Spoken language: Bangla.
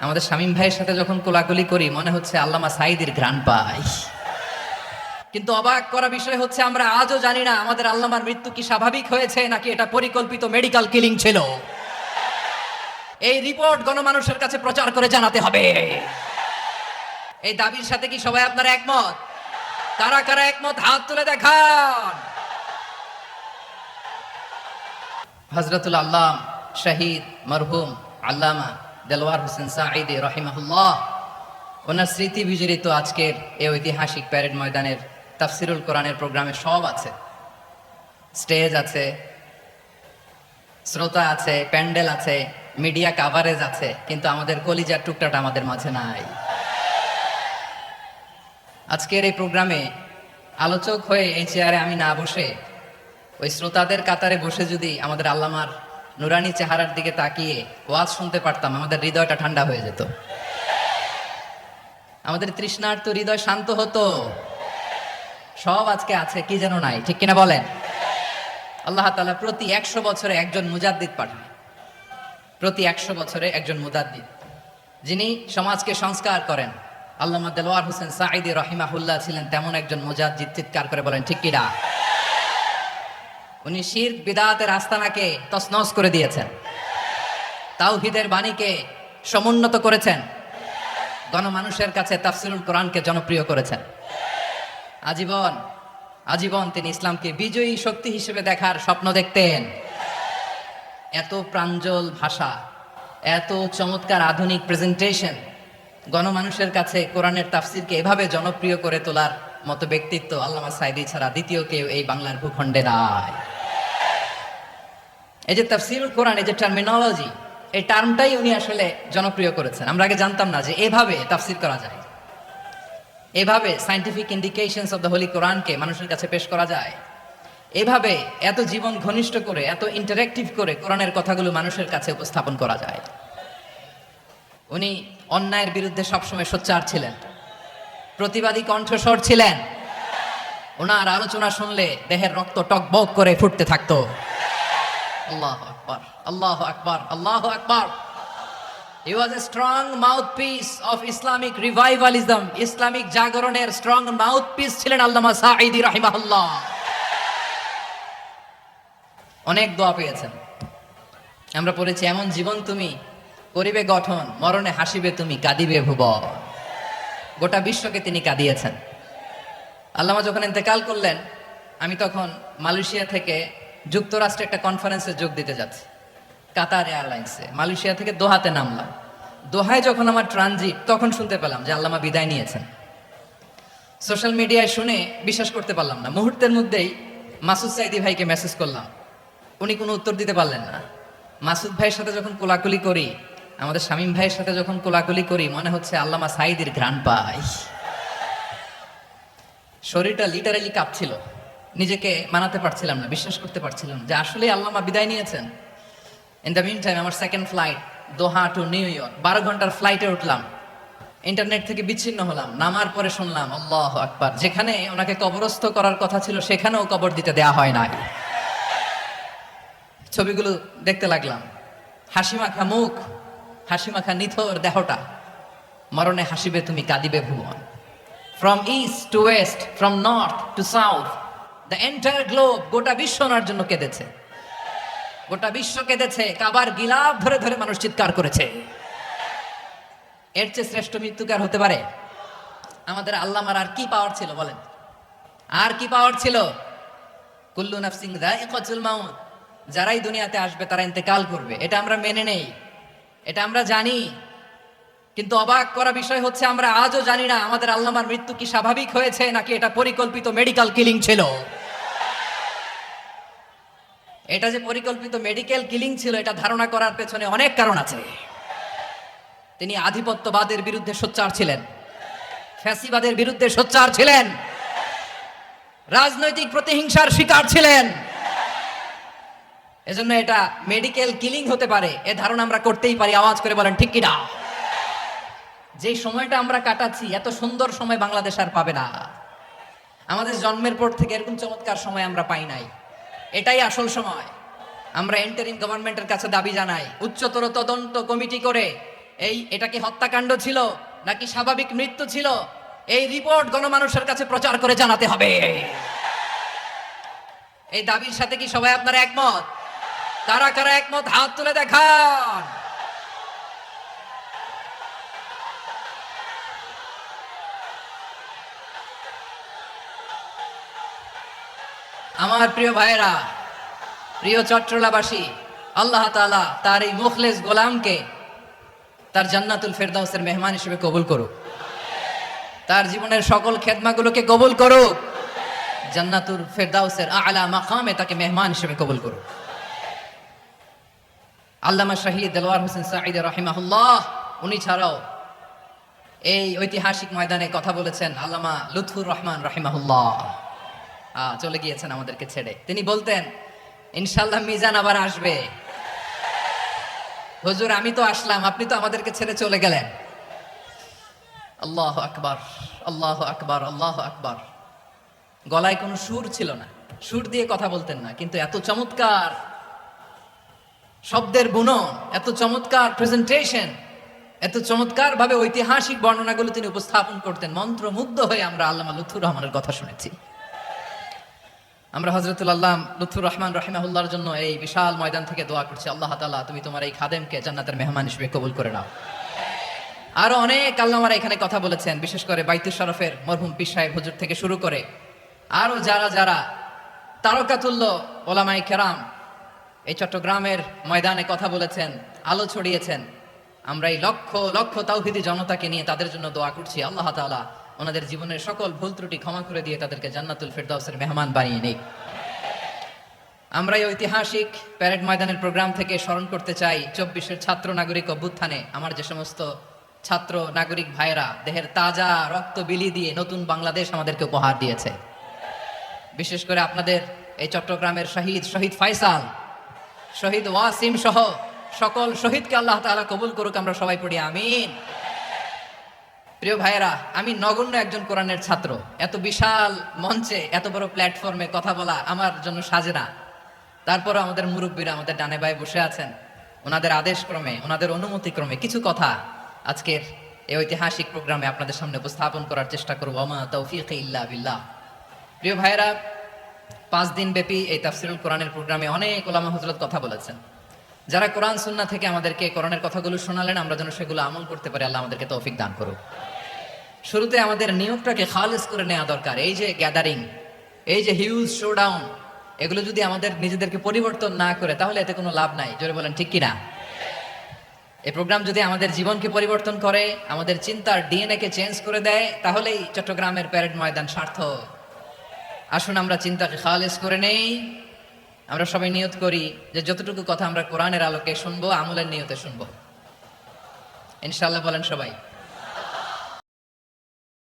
আমাদের শামীম ভাইয়ের সাথে যখন কোলাকুলি করি মনে হচ্ছে আল্লামা সাঈদীর ঘ্রাণ পাই। কিন্তু অবাক করা বিষয় হচ্ছে আমরা আজও জানি না আমাদের আল্লামার মৃত্যু কি স্বাভাবিক হয়েছে নাকি এটা পরিকল্পিত মেডিকেল কিলিং ছিল। এই রিপোর্ট গণমানুষের কাছে প্রচার করে জানাতে হবে। এই দাবির সাথে কি সবাই আপনারা একমত? কারা কারা একমত হাত তুলে দেখান। হযরতুল আল্লাম শহীদ মরহুম আল্লামা দেলওয়ার হোসেন সাঈদী রাহিমাহুল্লাহ, ওনার স্মৃতি বিজড়িত আজকের এই ঐতিহাসিক প্যারেড ময়দানের তাফসিরুল কোরআনের প্রোগ্রামে সব আছে। স্টেজ আছে, শ্রোতা আছে, প্যান্ডেল আছে, মিডিয়া কাভারেজ আছে, কিন্তু আমাদের কলিজার টুকটাটা আমাদের মাঝে নাই। আজকের এই প্রোগ্রামে আলোচক হয়ে এই চেয়ারে আমি না বসে ওই শ্রোতাদের কাতারে বসে যদি আমাদের আল্লামার নুরানি চেহারার দিকে তাকিয়ে ওয়াজ শুনতে পারতাম, আমাদের হৃদয়টা ঠান্ডা হয়ে যেত, আমাদের তৃষ্ণার্ত হৃদয় শান্ত হতো। সব আজকে আছে, কি যেন নাই, ঠিক কিনা বলেন? আল্লাহ তাআলা প্রতি 100 বছরে একজন মুজাদ্দিদ পাঠান, প্রতি 100 বছরে একজন মুজাদ্দিদ, যিনি সমাজকে সংস্কার করেন। আল্লামা দেলওয়ার হোসেন সাঈদী রাহিমাহুল্লাহ ছিলেন তেমন একজন মুজাদ্দিদ। চিৎকার করে বলেন ঠিক কিনা? উনি শিরক বিদআতের আস্তানাকে তছনছ করে দিয়েছেন, তাওহীদের বাণীকে সমুন্নত করেছেন, গণমানুষের কাছে তাফসিরুল কোরআনকে জনপ্রিয় করেছেন। আজীবন আজীবন তিনি ইসলামকে বিজয়ী শক্তি হিসেবে দেখার স্বপ্ন দেখতেন। এত প্রাঞ্জল ভাষা, এত চমৎকার আধুনিক প্রেজেন্টেশন, গণমানুষের কাছে কোরআনের তাফসিরকে এভাবে জনপ্রিয় করে তোলার মতো ব্যক্তিত্ব আল্লামা সাঈদী ছাড়া দ্বিতীয় কেউ এই বাংলার ভূখণ্ডে নাই। এই যে তাফসিরুল কোরআন, এই যে টার্মিনোলজি, এই টার্মটাই উনি আসলে জনপ্রিয় করেছেন। আমরা আগে জানতাম না যে এভাবে তাফসির করা যায়, এভাবে scientific indications of the Holi কোরআনকে মানুষের কাছে পেশ করা যায়, এভাবে এত জীবন ঘনিষ্ঠ করে, এত ইন্টারেক্টিভ করে কোরআনের কথাগুলো মানুষের কাছে উপস্থাপন করা যায়। উনি অন্যায়ের বিরুদ্ধে সবসময় সোচ্চার ছিলেন, প্রতিবাদী কণ্ঠস্বর ছিলেন। ওনার আলোচনা শুনলে দেহের রক্ত টকবক করে ফুটতে থাকতো। আল্লাহু আকবার, আল্লাহু আকবার, আল্লাহু আকবার। He was a strong mouthpiece of Islamic revivalism, Islamic জাগরণের স্ট্রং মাউথপিস ছিলেন আল্লামা সাঈদী রাহিমাহুল্লাহ। অনেক দোয়া পেয়েছেন, আমরা পড়েছি, এমন জীবন তুমি করিবে গঠন, মরণে হাসিবে তুমি, কাঁদিবে ভুবন। গোটা বিশ্বকে তিনি কাঁদিয়েছেন। আল্লামা যখন ইন্তেকাল করলেন, আমি তখন মালয়েশিয়া থেকে যুক্তরাষ্ট্রে একটা কনফারেন্সে যোগ দিতে যাচ্ছি, কাতার এয়ারলাইন্সে। মালয়েশিয়া থেকে দোহাতে নামলাম। দোহায় যখন আমার ট্রানজিট, তখন শুনতে পেলাম যে আল্লামা বিদায় নিয়েছেন। সোশ্যাল মিডিয়ায় শুনে বিশ্বাস করতে পারলাম না। মুহূর্তের মধ্যেই মাসুদ সাঈদী ভাইকে মেসেজ করলাম, উনি কোনো উত্তর দিতে পারলেন না। মাসুদ ভাইয়ের সাথে যখন কোলাকুলি করি, আমাদের শামীম ভাইয়ের সাথে যখন কোলাকুলি করি মনে হচ্ছে আল্লামা সাঈদীর ঘ্রাণ পাই। শরীরটা লিটারালি কাঁপছিল, নিজেকে মানাতে পারছিলাম না, বিশ্বাস করতে পারছিলাম যে আসলে আল্লামা বিদায় নিয়েছেন। ইন দ্য মিন টাইম আমার সেকেন্ড ফ্লাইট দোহা টু নিউ ইয়র্ক, 12 ঘন্টার ফ্লাইটে উঠলাম, ইন্টারনেট থেকে বিচ্ছিন্ন হলাম। নামার পরে শুনলাম আল্লাহু আকবার, যেখানে ওনাকে কবরস্থ করার কথা ছিল সেখানেও কবর দিতে দেয়া হয় নাই। ছবিগুলো দেখতে লাগলাম, হাসিমাখা মুখ, হাসিমাখা নিথর দেহটা, মরণে হাসিবে তুমি, কাঁদিবে ভুবন। From east to west, from north to south, the entire globe, গোটা বিশ্ব ওনার জন্য কেঁদেছে, গোটা বিশ্ব কেঁদেছে। কাবার গিলাফ ধরে ধরে মানুষ চিৎকার করেছে। এর চেয়ে শ্রেষ্ঠ মৃত্যুকার হতে পারে? আমাদের আল্লামার আর কি পাওয়ার ছিল বলেন? আর কি পাওয়ার ছিল? কুল্লু নাফসিন যায়িকাতুল মাউত, যারাই দুনিয়াতে আসবে তারা ইন্তেকাল করবে, এটা আমরা মেনে নেই, এটা আমরা জানি। কিন্তু অবাক করা বিষয় হচ্ছে আমরা আজও জানি না আমাদের আল্লামার মৃত্যু কি স্বাভাবিক হয়েছে নাকি এটা পরিকল্পিত মেডিকেল কিলিং ছিল। এটা যে পরিকল্পিত মেডিকেল কিলিং ছিল, এটা ধারণা করার পেছনে অনেক কারণ আছে। তিনি আধিপত্যবাদের বিরুদ্ধে সোচ্চার ছিলেন, ফ্যাসিবাদের বিরুদ্ধে সোচ্চার ছিলেন, রাজনৈতিক প্রতিহিংসার শিকার ছিলেন। এজন্য এটা মেডিকেল কিলিং হতে পারে এ ধারণা আমরা করতেই পারি। আওয়াজ করে বলেন ঠিক কিনা? যে সময়টা আমরা কাটাচ্ছি, এত সুন্দর সময় বাংলাদেশ আর পাবে না। আমাদের জন্মের পর থেকে এরকম চমৎকার সময় আমরা পাই নাই। এটাই আসল সময়। আমরা ইন্টারিম গভর্নমেন্টের কাছে দাবি জানাই, উচ্চতর তদন্ত কমিটি করে এটা কি হত্যাকাণ্ড ছিল নাকি স্বাভাবিক মৃত্যু ছিল, এই রিপোর্ট গণমানুষের কাছে প্রচার করে জানাতে হবে। এই দাবির সাথে কি সবাই আপনারা একমত? কারা কারা একমত হাত তুলে দেখান। আমার প্রিয় ভাইয়েরা, প্রিয় চট্টলাবাসী, আল্লাহ তাআলা তার এই মুখলেস গোলামকে তার জান্নাতুল ফেরদাউসের মেহমান হিসেবে কবুল করুক, তার জীবনের সকল খেদমাগুলোকে কবুল করুক, জান্নাতুল ফেরদাউসের আলা মাকামে তাকে মেহমান হিসেবে কবুল করুক। আল্লামা শহীদ দেলোয়ার হোসেন সাঈদ রাহিমাহুল্লাহ, উনি ছাড়াও এই ঐতিহাসিক ময়দানে কথা বলেছেন আল্লামা লুৎফুর রহমান রাহিমাহুল্লাহ। চলে গিয়েছেন আমাদেরকে ছেড়ে। তিনি বলতেন, ইনশাআল্লাহ মিজান আবার আসবে। হুজুর আমি তো আসলাম, আপনি তো আমাদেরকে ছেড়ে চলে গেলেন। আল্লাহু আকবার, আল্লাহু আকবার, আল্লাহু আকবার। গলায় কোনো সুর ছিল না, সুর দিয়ে কথা বলতেন না, কিন্তু এত চমৎকার শব্দের বুনন, এত চমৎকার প্রেজেন্টেশন, এত চমৎকার ভাবে ঐতিহাসিক বর্ণনাগুলো তিনি উপস্থাপন করতেন। মন্ত্রমুগ্ধ হয়ে আমরা আল্লামা লুৎফুর রহমানের কথা শুনেছি। আমরা হযরতুল আল্লামা লুৎফুর রহমান রাহিমাহুল্লাহর জন্য এই বিশাল ময়দান থেকে দোয়া করছি, আল্লাহ তাআলা তুমি তোমার এই খাদেমকে জান্নাতের মেহমান হিসেবে কবুল করে নাও। আরো অনেক আল্লামারা এখানে কথা বলেছেন, বিশেষ করে বাইতুল শরফের মরহুম পীর সাহেব হুজুর থেকে শুরু করে আরো যারা যারা তারকাতুল্য ওলামায়ে কেরাম এই চট্টগ্রামের ময়দানে কথা বলেছেন, আলো ছড়িয়েছেন। আমরা এই লক্ষ লক্ষ তাওহীদি জনতাকে নিয়ে তাদের জন্য দোয়া করছি, আল্লাহ তাআলা ওনাদের জীবনের সকল ভুল ত্রুটি ক্ষমা করে দিয়ে তাদেরকে জান্নাতুল ফেরদাউসের মেহমান বানিয়ে নেই। আমরা এই ঐতিহাসিক প্যারেড ময়দানের প্রোগ্রাম থেকে স্মরণ করতে চাই 24-এর ছাত্র নাগরিক অভ্যুত্থানে আমার যে সমস্ত ছাত্র নাগরিক ভাইরা দেহের তাজা রক্ত বিলি দিয়ে নতুন বাংলাদেশ আমাদেরকে উপহার দিয়েছে। বিশেষ করে আপনাদের এই চট্টগ্রামের শহীদ ফাইসাল, শহীদ ওয়াসিম সহ সকল শহীদকে আল্লাহ তাআলা কবুল করুক, আমরা সবাই পড়ি আমিন। প্রিয় ভাইয়েরা, আমি নগণ্য একজন কোরআনের ছাত্র, এত বিশাল মঞ্চে এত বড় প্ল্যাটফর্মে কথা বলা আমার জন্য সাজে না। তারপরও আমাদের মুরব্বীরা আমাদের ডানে বায়ে বসে আছেন, ওনাদের আদেশ ক্রমে, ওনাদের অনুমতি ক্রমে কিছু কথা আজকের এই ঐতিহাসিক প্রোগ্রামে আপনাদের সামনে উপস্থাপন করার চেষ্টা করব। ওমা তৌফিক ইল্লা বিল্লাহ। প্রিয় ভাইয়েরা, 5 দিন ব্যাপী এই তাফসিরুল কোরআনের প্রোগ্রামে অনেক ওলামা হযরত কথা বলেছেন। যারা কোরআন সুন্নাহ থেকে আমাদেরকে কোরআনের কথাগুলো শোনালেন, আমরা যেন সেগুলো আমল করতে পারি, আল্লাহ আমাদেরকে তৌফিক দান করুক। শুরুতে আমাদের নিয়তটাকে খালেস করে নেওয়া দরকার। এই যে গ্যাদারিং, এই যে হিউজ শোডাউন, এগুলো যদি আমাদের নিজেদেরকে পরিবর্তন না করে তাহলে এতে কোনো লাভ নাই। জোরে বলেন ঠিক কিনা? এই প্রোগ্রাম যদি আমাদের জীবনকে পরিবর্তন করে, আমাদের চিন্তার ডিএনএ কে চেঞ্জ করে দেয়, তাহলেই চট্টগ্রামের প্যারেড ময়দান সার্থক। আসুন আমরা চিন্তাকে খালেস করে নেই। আমরা সবাই নিয়ত করি যে যতটুকু কথা আমরা কোরআনের আলোকে শুনবো, আমলের নিয়তে শুনবো ইনশাআল্লাহ। বলেন সবাই।